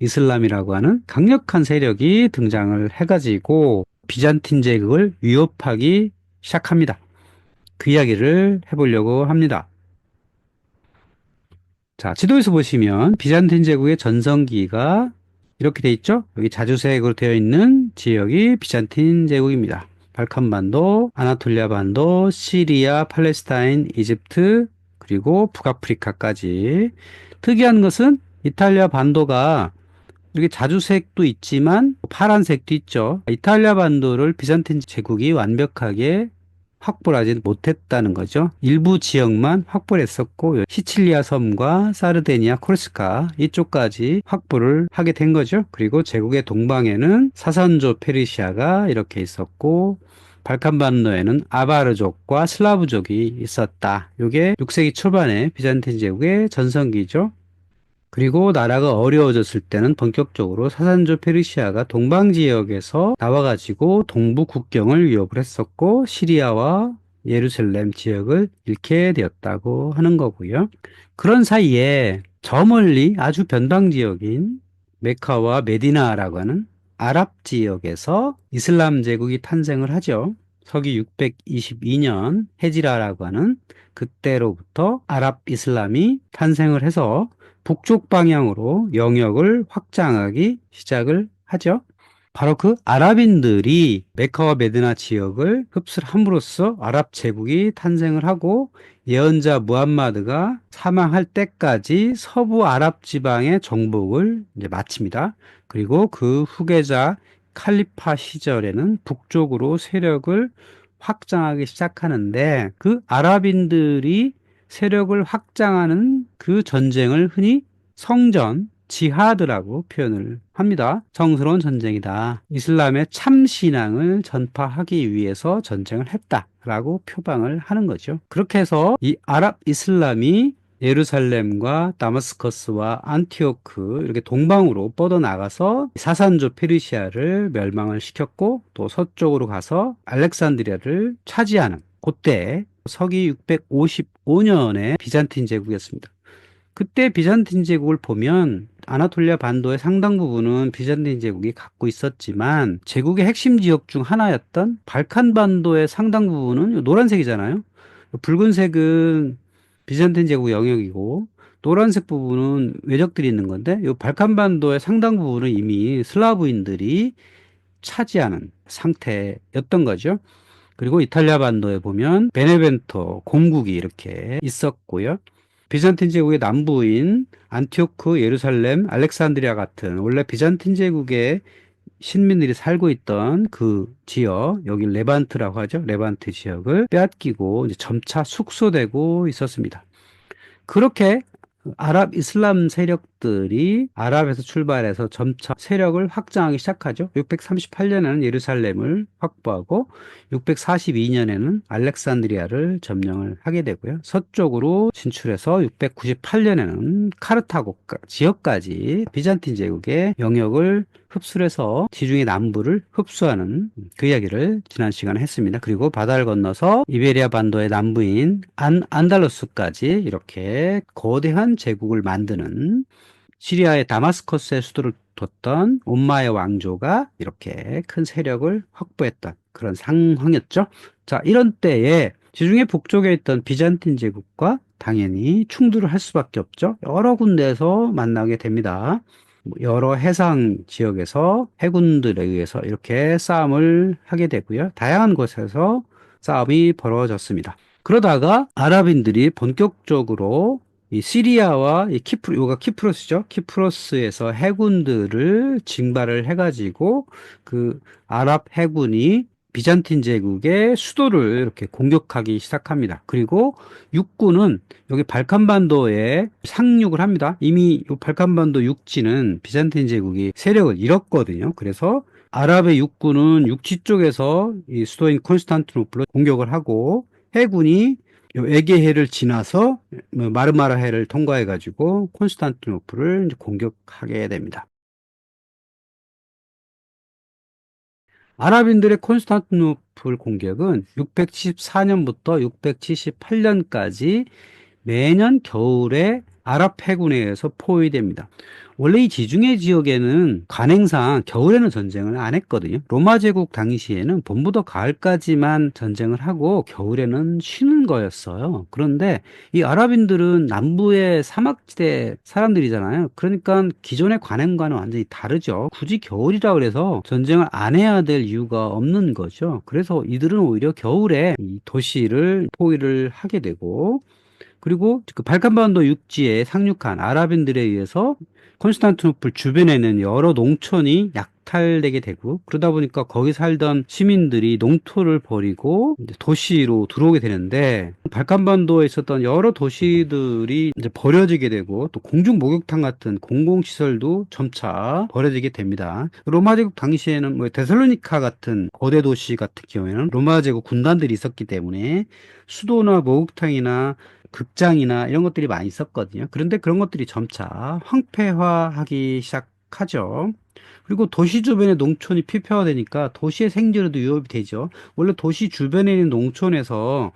이슬람이라고 하는 강력한 세력이 등장을 해가지고 비잔틴 제국을 위협하기 시작합니다. 그 이야기를 해보려고 합니다. 자, 지도에서 보시면 비잔틴 제국의 전성기가 이렇게 돼 있죠? 여기 자주색으로 되어 있는 지역이 비잔틴 제국입니다. 발칸반도, 아나톨리아 반도, 시리아, 팔레스타인, 이집트, 그리고 북아프리카까지. 특이한 것은 이탈리아 반도가 이렇게 자주색도 있지만 파란색도 있죠. 이탈리아 반도를 비잔틴 제국이 완벽하게 확보를 하지 못했다는 거죠. 일부 지역만 확보를 했었고 시칠리아 섬과 사르데니아, 코르시카 이쪽까지 확보를 하게 된 거죠. 그리고 제국의 동방에는 사산조 페르시아가 이렇게 있었고 발칸반도에는 아바르족과 슬라브족이 있었다. 이게 6세기 초반에 비잔틴 제국의 전성기죠. 그리고 나라가 어려워졌을 때는 본격적으로 사산조 페르시아가 동방 지역에서 나와가지고 동부 국경을 위협을 했었고 시리아와 예루살렘 지역을 잃게 되었다고 하는 거고요. 그런 사이에 저 멀리 아주 변방 지역인 메카와 메디나라고 하는 아랍 지역에서 이슬람 제국이 탄생을 하죠. 서기 622년 헤지라라고 하는 그때로부터 아랍 이슬람이 탄생을 해서 북쪽 방향으로 영역을 확장하기 시작을 하죠. 바로 그 아랍인들이 메카와 메디나 지역을 흡수를 함으로써 아랍 제국이 탄생을 하고 예언자 무함마드가 사망할 때까지 서부 아랍 지방의 정복을 이제 마칩니다. 그리고 그 후계자 칼리파 시절에는 북쪽으로 세력을 확장하기 시작하는데 그 아랍인들이 세력을 확장하는 그 전쟁을 흔히 성전, 지하드라고 표현을 합니다. 성스러운 전쟁이다. 이슬람의 참신앙을 전파하기 위해서 전쟁을 했다라고 표방을 하는 거죠. 그렇게 해서 이 아랍 이슬람이 예루살렘과 다마스커스와 안티오크 이렇게 동방으로 뻗어나가서 사산조 페르시아를 멸망을 시켰고 또 서쪽으로 가서 알렉산드리아를 차지하는 그때 서기 655년에 비잔틴 제국이었습니다. 그때 비잔틴 제국을 보면 아나톨리아 반도의 상당 부분은 비잔틴 제국이 갖고 있었지만 제국의 핵심 지역 중 하나였던 발칸 반도의 상당 부분은 노란색이잖아요. 붉은색은 비잔틴 제국 영역이고 노란색 부분은 외적들이 있는 건데 이 발칸 반도의 상당 부분은 이미 슬라브인들이 차지하는 상태였던 거죠. 그리고 이탈리아 반도에 보면 베네벤토 공국이 이렇게 있었고요. 비잔틴 제국의 남부인 안티오크, 예루살렘, 알렉산드리아 같은 원래 비잔틴 제국의 신민들이 살고 있던 그 지역, 여기 레반트라고 하죠. 레반트 지역을 빼앗기고 이제 점차 축소되고 있었습니다. 그렇게 아랍 이슬람 세력들이 아랍에서 출발해서 점차 세력을 확장하기 시작하죠. 638년에는 예루살렘을 확보하고 642년에는 알렉산드리아를 점령을 하게 되고요. 서쪽으로 진출해서 698년에는 카르타고 지역까지 비잔틴 제국의 영역을 흡수해서 지중해 남부를 흡수하는 그 이야기를 지난 시간에 했습니다. 그리고 바다를 건너서 이베리아 반도의 남부인 안달루스까지 이렇게 거대한 제국을 만드는 시리아의 다마스커스의 수도를 뒀던 옴마의 왕조가 이렇게 큰 세력을 확보했던 그런 상황이었죠. 자, 이런 때에 지중해 북쪽에 있던 비잔틴 제국과 당연히 충돌을 할 수밖에 없죠. 여러 군데에서 만나게 됩니다. 여러 해상 지역에서 해군들에 의해서 이렇게 싸움을 하게 되고요. 다양한 곳에서 싸움이 벌어졌습니다. 그러다가 아랍인들이 본격적으로 이 시리아와 이 요가 키프로스죠. 키프로스에서 해군들을 징발을 해가지고 그 아랍 해군이 비잔틴 제국의 수도를 이렇게 공격하기 시작합니다. 그리고 육군은 여기 발칸반도에 상륙을 합니다. 이미 이 발칸반도 육지는 비잔틴 제국이 세력을 잃었거든요. 그래서 아랍의 육군은 육지 쪽에서 이 수도인 콘스탄티노플을 공격을 하고 해군이 요 에게해를 지나서 마르마라해를 통과해 가지고 콘스탄티노플을 공격하게 됩니다. 아랍인들의 콘스탄티노플 공격은 674년부터 678년까지 매년 겨울에 아랍 해군에 의해서 포위됩니다. 원래 이 지중해 지역에는 관행상 겨울에는 전쟁을 안 했거든요. 로마 제국 당시에는 봄부터 가을까지만 전쟁을 하고 겨울에는 쉬는 거였어요. 그런데 이 아랍인들은 남부의 사막지대 사람들이잖아요. 그러니까 기존의 관행과는 완전히 다르죠. 굳이 겨울이라 그래서 전쟁을 안 해야 될 이유가 없는 거죠. 그래서 이들은 오히려 겨울에 이 도시를 포위를 하게 되고, 그리고 그 발칸반도 육지에 상륙한 아랍인들에 의해서 콘스탄티노플 주변에 있는 여러 농촌이 약탈되게 되고, 그러다 보니까 거기 살던 시민들이 농토를 버리고 이제 도시로 들어오게 되는데, 발칸반도에 있었던 여러 도시들이 이제 버려지게 되고, 또 공중 목욕탕 같은 공공시설도 점차 버려지게 됩니다. 로마 제국 당시에는 뭐 데살로니카 같은 거대 도시 같은 경우에는 로마 제국 군단들이 있었기 때문에 수도나 목욕탕이나 극장이나 이런 것들이 많이 있었거든요. 그런데 그런 것들이 점차 황폐화하기 시작하죠. 그리고 도시 주변에 농촌이 피폐화되니까 도시의 생존에도 위협이 되죠. 원래 도시 주변에 있는 농촌에서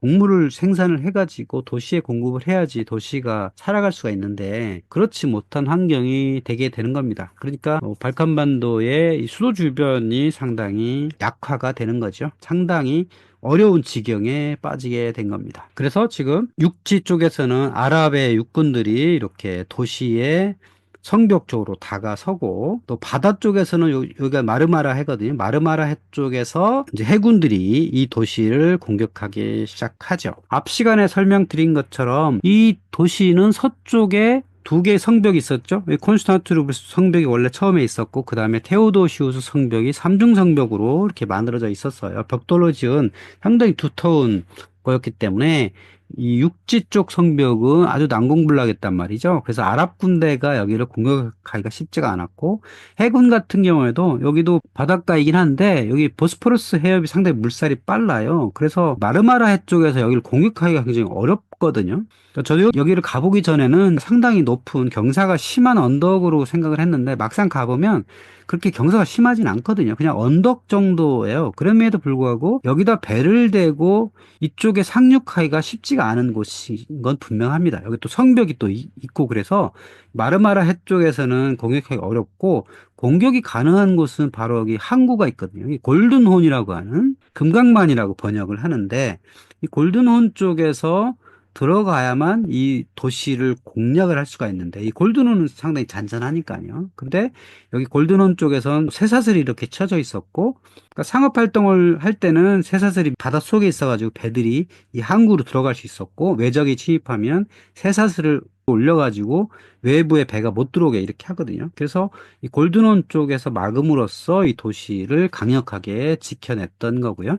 곡물을 생산을 해가지고 도시에 공급을 해야지 도시가 살아갈 수가 있는데, 그렇지 못한 환경이 되게 되는 겁니다. 그러니까 발칸반도의 이 수도 주변이 상당히 약화가 되는 거죠. 상당히 어려운 지경에 빠지게 된 겁니다. 그래서 지금 육지 쪽에서는 아랍의 육군들이 이렇게 도시에 성벽 쪽으로 다가서고, 또 바다 쪽에서는 여기가 마르마라 해거든요. 마르마라 해 쪽에서 이제 해군들이 이 도시를 공격하기 시작하죠. 앞 시간에 설명드린 것처럼 이 도시는 서쪽에 두 개의 성벽이 있었죠. 콘스탄티노플 성벽이 원래 처음에 있었고, 그 다음에 테오도시우스 성벽이 삼중 성벽으로 이렇게 만들어져 있었어요. 벽돌로 지은 상당히 두터운 거였기 때문에 이 육지 쪽 성벽은 아주 난공불락했단 말이죠. 그래서 아랍 군대가 여기를 공격하기가 쉽지가 않았고, 해군 같은 경우에도 여기도 바닷가이긴 한데 여기 보스포러스 해협이 상당히 물살이 빨라요. 그래서 마르마라 해 쪽에서 여기를 공격하기가 굉장히 어렵거든요. 그러니까 저도 여기를 가보기 전에는 상당히 높은 경사가 심한 언덕으로 생각을 했는데, 막상 가보면 그렇게 경사가 심하진 않거든요. 그냥 언덕 정도예요. 그럼에도 불구하고 여기다 배를 대고 이쪽에 상륙하기가 쉽지가 않은 곳인 건 분명합니다. 여기 또 성벽이 또 있고, 그래서 마르마라 해 쪽에서는 공격하기 어렵고, 공격이 가능한 곳은 바로 여기 항구가 있거든요. 여기 골든혼이라고 하는, 금강만이라고 번역을 하는데, 이 골든혼 쪽에서 들어가야만 이 도시를 공략을 할 수가 있는데, 이 골든혼은 상당히 잔잔하니까요. 근데 여기 골든혼 쪽에선 쇠사슬이 이렇게 쳐져 있었고, 그러니까 상업 활동을 할 때는 쇠사슬이 바닷속에 있어가지고 배들이 이 항구로 들어갈 수 있었고, 외적이 침입하면 쇠사슬을 올려가지고 외부에 배가 못 들어오게 이렇게 하거든요. 그래서 이 골든혼 쪽에서 막음으로써 이 도시를 강력하게 지켜냈던 거고요.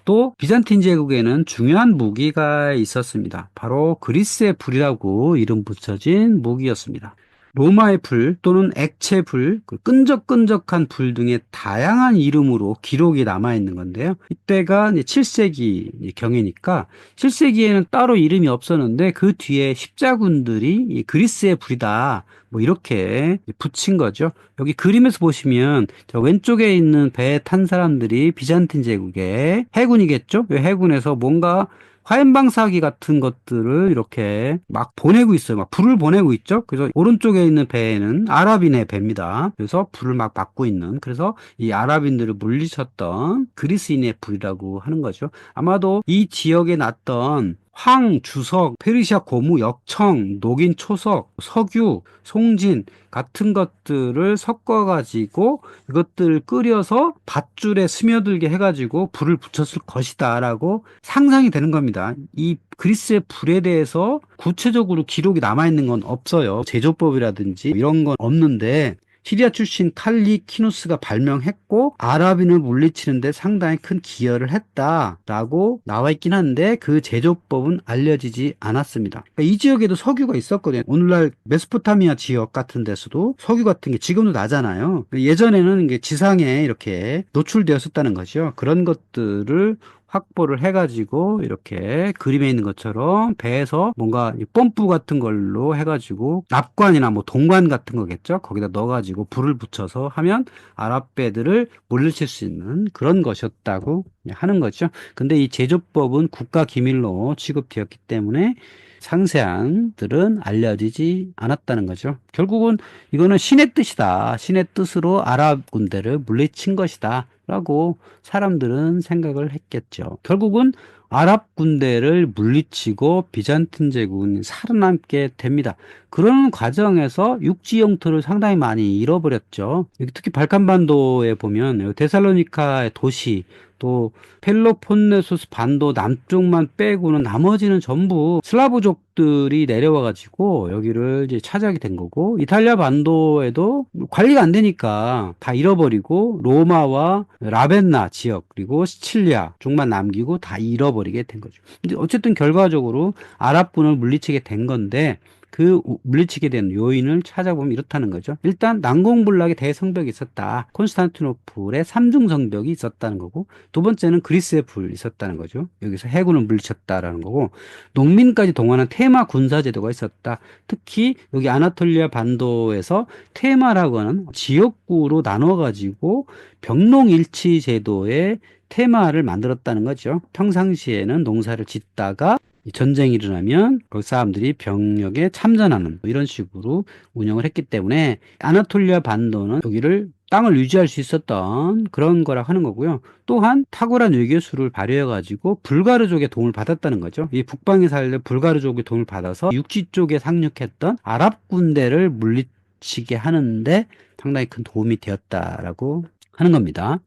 또 비잔틴 제국에는 중요한 무기가 있었습니다. 바로 그리스의 불이라고 이름 붙여진 무기였습니다. 로마의 불 또는 액체 불, 그 끈적끈적한 불 등의 다양한 이름으로 기록이 남아 있는 건데요. 이때가 7세기 경이니까 7세기에는 따로 이름이 없었는데, 그 뒤에 십자군들이 이 그리스의 불이다 뭐 이렇게 붙인 거죠. 여기 그림에서 보시면 저 왼쪽에 있는 배에 탄 사람들이 비잔틴 제국의 해군이겠죠. 이 해군에서 뭔가 화염방사기 같은 것들을 이렇게 막 보내고 있어요. 막 불을 보내고 있죠. 그래서 오른쪽에 있는 배에는 아랍인의 배입니다. 그래서 불을 막 막고 있는, 그래서 이 아랍인들을 물리쳤던 그리스인의 불이라고 하는 거죠. 아마도 이 지역에 났던 황, 주석, 페르시아 고무, 역청, 녹인 초석, 석유, 송진 같은 것들을 섞어가지고 이것들을 끓여서 밧줄에 스며들게 해가지고 불을 붙였을 것이다 라고 상상이 되는 겁니다. 이 그리스의 불에 대해서 구체적으로 기록이 남아있는 건 없어요. 제조법이라든지 이런 건 없는데, 시리아 출신 칼리키누스가 발명했고 아랍인을 물리치는데 상당히 큰 기여를 했다라고 나와 있긴 한데, 그 제조법은 알려지지 않았습니다. 그러니까 이 지역에도 석유가 있었거든요. 오늘날 메소포타미아 지역 같은 데서도 석유 같은 게 지금도 나잖아요. 예전에는 이게 지상에 이렇게 노출되었었다는 거죠. 그런 것들을 확보를 해가지고 이렇게 그림에 있는 것처럼 배에서 뭔가 펌프 같은 걸로 해가지고 납관이나 뭐 동관 같은 거겠죠. 거기다 넣어가지고 불을 붙여서 하면 아랍 배들을 물리칠 수 있는 그런 것이었다고 하는 거죠. 근데 이 제조법은 국가 기밀로 취급되었기 때문에 상세한들은 알려지지 않았다는 거죠. 결국은 이거는 신의 뜻이다. 신의 뜻으로 아랍 군대를 물리친 것이다. 라고 사람들은 생각을 했겠죠. 결국은 아랍 군대를 물리치고 비잔틴 제국은 살아남게 됩니다. 그런 과정에서 육지 영토를 상당히 많이 잃어버렸죠. 특히 발칸반도에 보면 데살로니카의 도시, 또 펠로폰네소스 반도 남쪽만 빼고는 나머지는 전부 슬라브족들이 내려와 가지고 여기를 이제 차지하게 된 거고, 이탈리아 반도에도 관리가 안 되니까 다 잃어버리고 로마와 라벤나 지역 그리고 시칠리아 쪽만 남기고 다 잃어버리게 된 거죠. 근데 어쨌든 결과적으로 아랍군을 물리치게 된 건데, 그 물리치게 된 요인을 찾아보면 이렇다는 거죠. 일단 난공불락의 대성벽이 있었다. 콘스탄티노플의 삼중 성벽이 있었다는 거고, 두 번째는 그리스의 불이 있었다는 거죠. 여기서 해군을 물리쳤다라는 거고, 농민까지 동원한 테마 군사제도가 있었다. 특히 여기 아나톨리아 반도에서 테마라고 하는 지역구로 나눠가지고 병농일치 제도의 테마를 만들었다는 거죠. 평상시에는 농사를 짓다가 전쟁이 일어나면 그 사람들이 병력에 참전하는 이런 식으로 운영을 했기 때문에 아나톨리아 반도는 여기를 땅을 유지할 수 있었던 그런 거라 하는 거고요. 또한 탁월한 외교수를 발휘해가지고 불가르족의 도움을 받았다는 거죠. 이 북방에 살던 불가르족의 도움을 받아서 육지 쪽에 상륙했던 아랍 군대를 물리치게 하는데 상당히 큰 도움이 되었다라고 하는 겁니다.